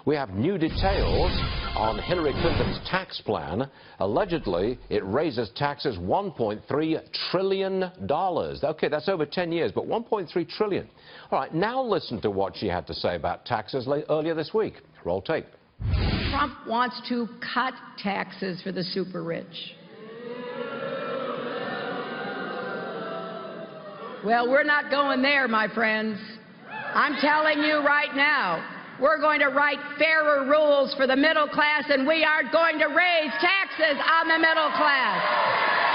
We have new details on Hillary Clinton's tax plan. Allegedly, it raises taxes $1.3 trillion. Okay, that's over 10 years, but $1.3 trillion. All right, now listen to what she had to say about taxes earlier this week. Roll tape. Trump wants to cut taxes for the super rich. Well, we're not going there, my friends. I'm telling you right now, we're going to write fairer rules for the middle class, and we are going to raise taxes on the middle class.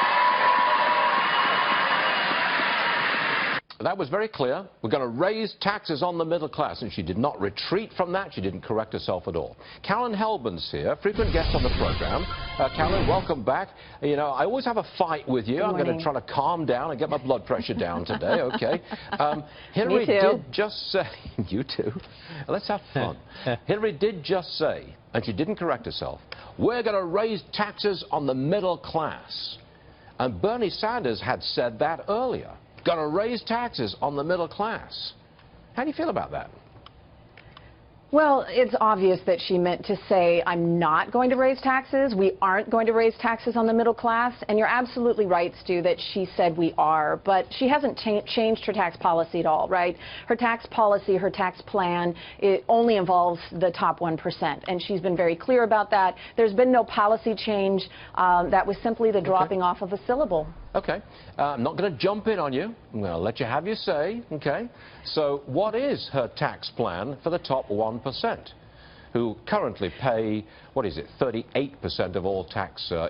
That was very clear. We're going to raise taxes on the middle class, and she did not retreat from that. She didn't correct herself at all. Carolyn Heldman's here, frequent guest on the program. Carolyn, welcome back. You know, I always have a fight with you. I'm going to try to calm down and get my blood pressure down today, okay? Hillary did just say, you too, let's have fun. Hillary did just say, and she didn't correct herself, we're going to raise taxes on the middle class. And Bernie Sanders had said that earlier. Going to raise taxes on the middle class. How do you feel about that? Well, it's obvious that she meant to say, I'm not going to raise taxes. We aren't going to raise taxes on the middle class. And you're absolutely right, Stu, that she said we are. But she hasn't changed her tax policy at all, right? Her tax policy, her tax plan, it only involves the top 1%. And she's been very clear about that. There's been no policy change. That was simply the dropping off of a syllable. Okay. I'm not going to jump in on you. I'm going to let you have your say. Okay. So what is her tax plan for the top 1%, who currently pay, what is it, 38% of all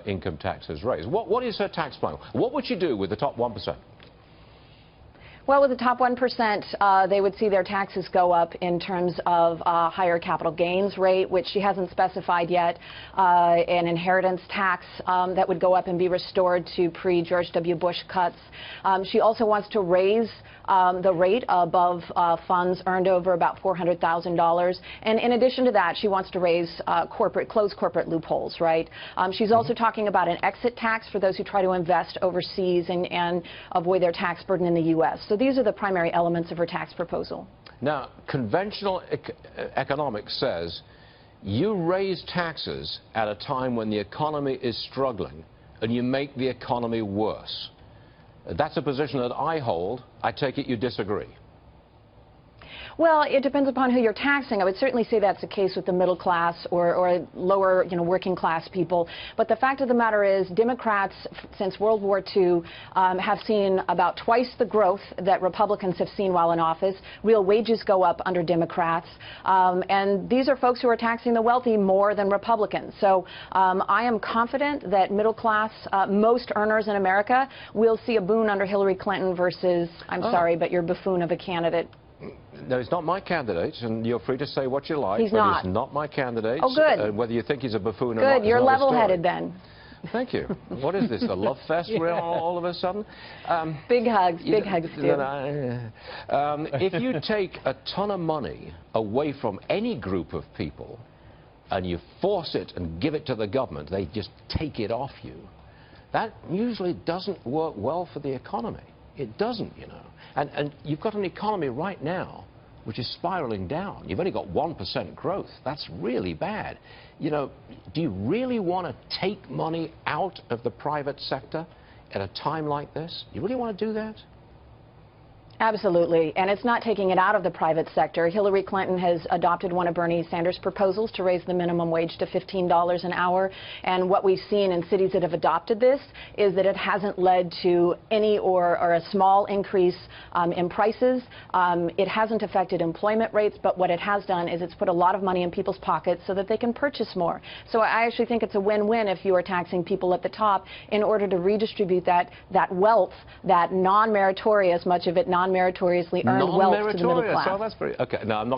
income taxes raised? What is her tax plan? What would she do with the top 1%? Well, with the top 1%, they would see their taxes go up in terms of a higher capital gains rate, which she hasn't specified yet, an inheritance tax that would go up and be restored to pre-George W. Bush cuts. She also wants to raise the rate above funds earned over about $400,000. And in addition to that, she wants to raise close corporate loopholes, right? She's also talking about an exit tax for those who try to invest overseas and avoid their tax burden in the U.S. So these are the primary elements of her tax proposal. Now, conventional economics says you raise taxes at a time when the economy is struggling and you make the economy worse. That's a position that I hold. I take it you disagree. Well, it depends upon who you're taxing. I would certainly say that's the case with the middle class or lower, working class people. But the fact of the matter is, Democrats, since World War II, have seen about twice the growth that Republicans have seen while in office. Real wages go up under Democrats. And these are folks who are taxing the wealthy more than Republicans. So I am confident that middle class, most earners in America, will see a boon under Hillary Clinton versus, I'm sorry, but your buffoon of a candidate. No, he's not my candidate, and you're free to say what you like. He's not. He's not my candidate. Oh, good. Whether you think he's a buffoon or not. Good. You're level-headed then. Thank you. What is this, a love fest all of a sudden? Big hugs, Stu. If you take a ton of money away from any group of people and you force it and give it to the government, they just take it off you. That usually doesn't work well for the economy. It doesn't, And you've got an economy right now which is spiraling down. You've only got 1% growth. That's really bad. Do you really want to take money out of the private sector at a time like this? You really want to do that? Absolutely, and it's not taking it out of the private sector. Hillary Clinton has adopted one of Bernie Sanders' proposals to raise the minimum wage to $15 an hour, and what we've seen in cities that have adopted this is that it hasn't led to any or a small increase in prices. It hasn't affected employment rates, but what it has done is it's put a lot of money in people's pockets so that they can purchase more. So I actually think it's a win-win if you are taxing people at the top in order to redistribute that wealth, that non-meritorious, much of it non-meritoriously earned wealth to the middle class. Oh, that's very, okay. No, I'm not